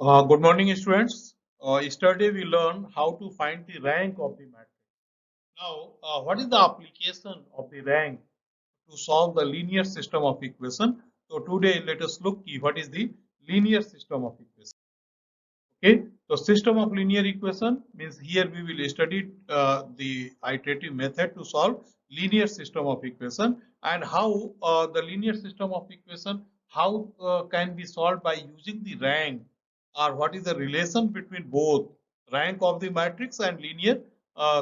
Good morning, students. Yesterday we learned how to find the rank of the matrix. Now, what is the application of the rank to solve the linear system of equation? So today let us look at what is the linear system of equation. Okay, so system of linear equation means here we will study the iterative method to solve linear system of equation and how the linear system of equation how can be solved by using the rank or what is the relation between both rank of the matrix and linear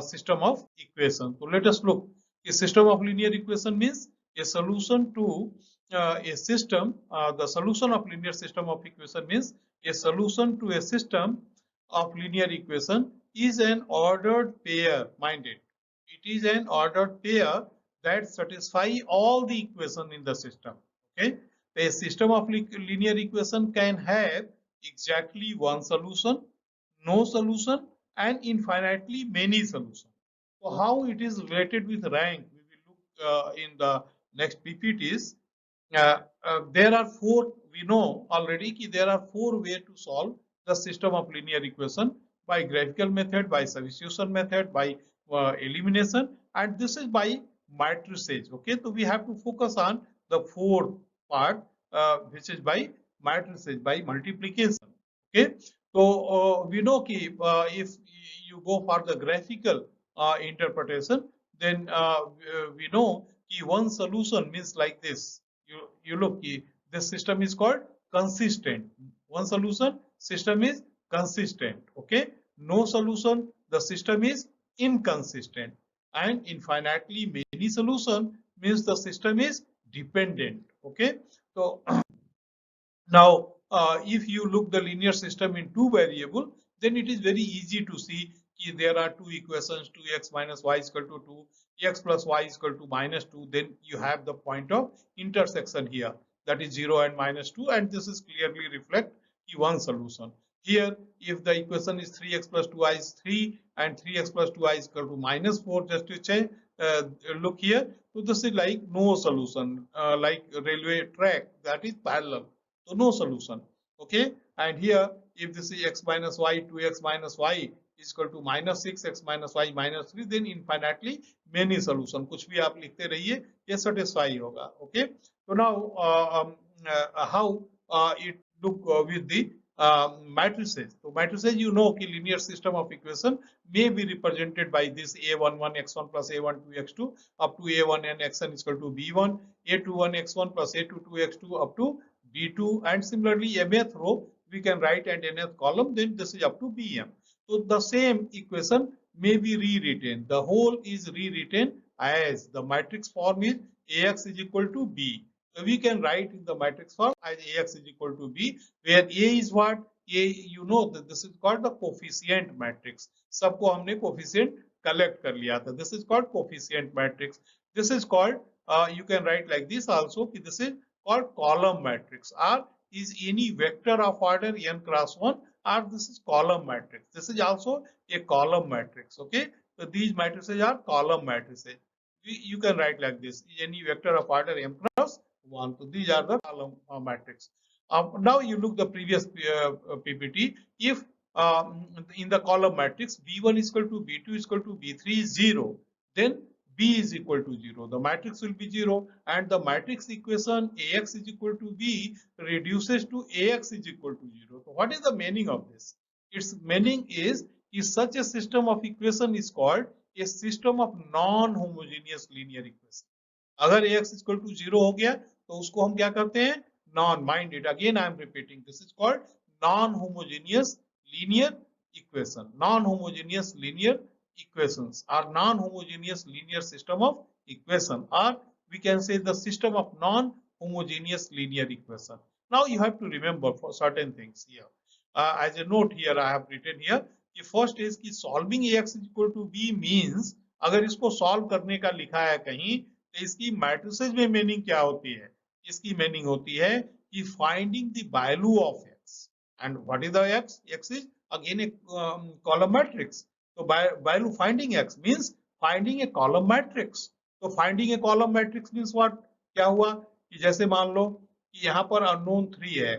system of equation. So let us look. A system of linear equation means a solution to a system. The solution of linear system of equation means a solution to a system of linear equation is an ordered pair, mind it. It is an ordered pair that satisfy all the equation in the system. Okay, a system of linear equation can have exactly one solution, no solution, and infinitely many solutions. So how it is related with rank, we will look in the next PPTs. There are four, we know already that there are four ways to solve the system of linear equation: by graphical method, by substitution method, by elimination, and this is by matrices. Okay, so we have to focus on the fourth part, which is by matrices, by multiplication. Okay, so we know that if you go for the graphical interpretation, then we know that one solution means like this. You look, this system is called consistent. One solution system is consistent. Okay, no solution the system is inconsistent, and infinitely many solution means the system is dependent. Okay, so now, if you look the linear system in two variable, then it is very easy to see there are two equations: 2x minus y is equal to 2, x plus y is equal to minus 2. Then you have the point of intersection here, that is 0 and minus 2, and this is clearly reflect one solution. Here, if the equation is 3x plus 2y is 3 and 3x plus 2y is equal to minus 4, just to check, look here. So this is like no solution, like railway track that is parallel. So no solution. Okay, and here if this is x minus y, 2x minus y is equal to minus 6, x minus y minus 3, then infinitely many solution. कुछ भी आप लिखते रहिए, ये satisfy होगा. Okay, so now how it look with the matrices. So matrices, you know कि linear system of equation may be represented by this a11 x1 plus a12 x2 up to a1n xn is equal to b1, a21 x1 plus a22 x2 up to B2, and similarly mth row we can write at nth column, then this is up to Bm. So the same equation may be rewritten. The whole is rewritten as the matrix form is Ax is equal to B. So we can write in the matrix form as Ax is equal to B, where A is what? A, you know that this is called the coefficient matrix. सबको हमने coefficient collect कर लिया था. This is called coefficient matrix. This is called you can write like this also. This is called column matrix, or is any vector of order n cross 1, or this is column matrix. This is also a column matrix. Okay, so these matrices are column matrices. You can write like this: any vector of order m cross 1. So these are the column matrix. Now you look the previous PPT. If in the column matrix B1 is equal to B2 is equal to B3 is 0, then B is equal to 0. The matrix will be 0, and the matrix equation Ax is equal to B reduces to Ax is equal to 0. So what is the meaning of this? Its meaning is such a system of equation is called a system of non-homogeneous linear equation. अगर Ax is equal to 0 हो गया तो उसको हम क्या करते हैं? Non, mind it, again I am repeating, this is called non-homogeneous linear equation. Non-homogeneous linear equations are non-homogeneous linear system of equation, or we can say the system of non-homogeneous linear equation. Now you have to remember for certain things here. As a note here I have written here, the first is कि solving Ax is equal to B means अगर इसको solve करने का लिखा है कहीं तो इसकी matrices में meaning क्या होती है? इसकी meaning होती है कि finding the value of x. And what is the x? X is again a column matrix. So value finding x means finding a column matrix. So finding a column matrix means what? क्या हुआ कि जैसे मान लो कि यहाँ पर unknown 3 है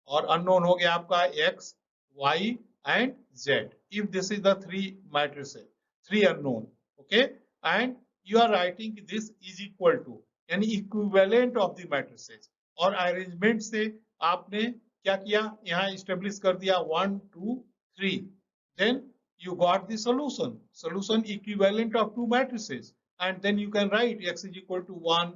और unknown हो गया आपका x, Y and Z. If this is the three matrices, three unknown, okay, and you are writing this is equal to यानी इक्विवेलेंट ऑफ द मैट्रिसेस और अरेंजमेंट से आपने क्या किया यहाँ इस्टेब्लिश कर दिया 1 2 3 then you got the solution equivalent of two matrices and then you can write x is equal to 1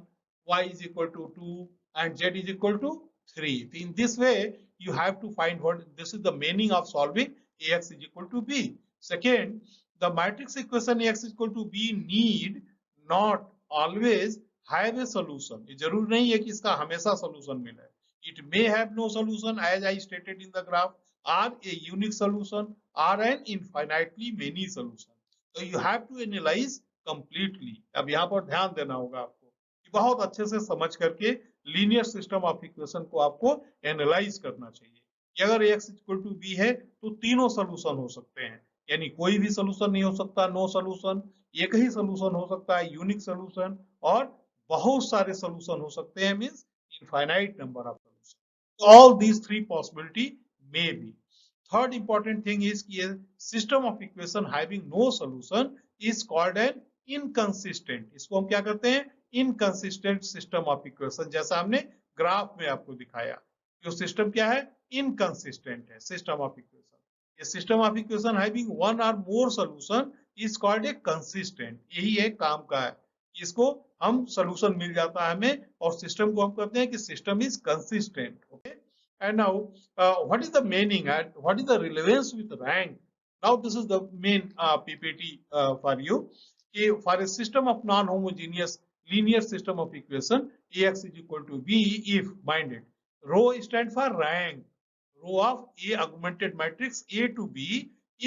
y is equal to 2 and z is equal to 3. In this way you have to find what this is the meaning of solving ax is equal to b. Second, the matrix equation ax is equal to b need not always have a solution. ये जरूर नहीं है कि इसका हमेशा solution मिले. It may have no solution as I stated in the graph, or a unique solution, or an infinitely many solution. So you have to analyze completely. अब यहाँ पर ध्यान देना होगा आपको कि बहुत अच्छे से समझ करके लीनियर सिस्टम ऑफ इक्वेशन को आपको एनालाइज करना चाहिए कि अगर x इक्वल टू बी है तो तीनों सोल्यूशन हो सकते हैं यानी कोई भी सोल्यूशन नहीं हो सकता नो सोल्यूशन एक ही सोल्यूशन हो सकता है यूनिक सोल्यूशन और बहुत सारे सोल्यूशन हो सकते हैं means infinite number of solutions. All these three possibility may be. Third important thing is कि system of equation having no solution is called an inconsistent. इसको हम क्या करते हैं inconsistent system of equation. जैसा हमने ग्राफ में आपको दिखाया जो सिस्टम क्या है inconsistent है system of equation. A system of equation having one or more solution is called a consistent. यही एक काम का है इसको हम सोल्यूशन मिल जाता है हमें और सिस्टम को हम कहते हैं कि system is consistent okay and now what is the meaning and what is the relevance with rank now this is the main PPT for you कि for a system of non homogeneous linear system of equation ax is equal to b if minded rho stand for rank row of a augmented matrix a to b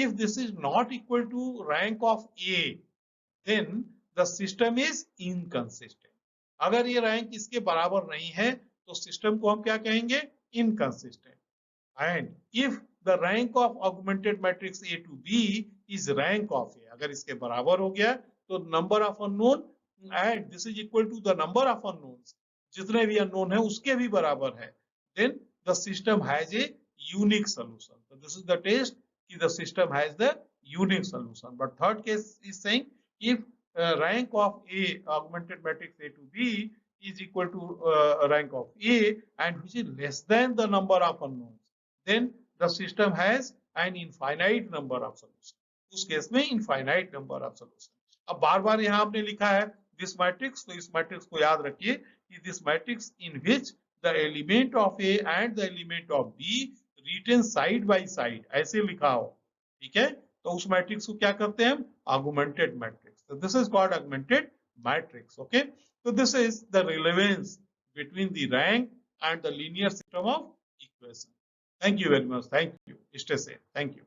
if this is not equal to rank of a then the system is inconsistent. अगर ये rank इसके बराबर नहीं है तो system को हम क्या कहेंगे inconsistent. And if the rank of augmented matrix A to B is rank of A, अगर इसके बराबर हो गया तो number of unknown and this is equal to the number of unknowns जितने भी unknown है उसके भी बराबर है then the system has a unique solution. So this is the test कि the system has the unique solution. But third case is saying if rank of A augmented matrix A to B is equal to rank of A and which is less than the number of unknowns, then the system has an infinite number of solutions. उस case में infinite number of solutions. अब बार-बार यहाँ आपने लिखा है this matrix, तो इस मैट्रिक्स को याद रखिए कि this matrix in which the element of A and the element of B written side by side ऐसे लिखा हो, ठीक है? तो उस मैट्रिक्स को क्या करते हैं हम augmented matrix. So this is called augmented matrix. Okay. So this is the relevance between the rank and the linear system of equation. Thank you very much. Thank you. Stay safe. Thank you.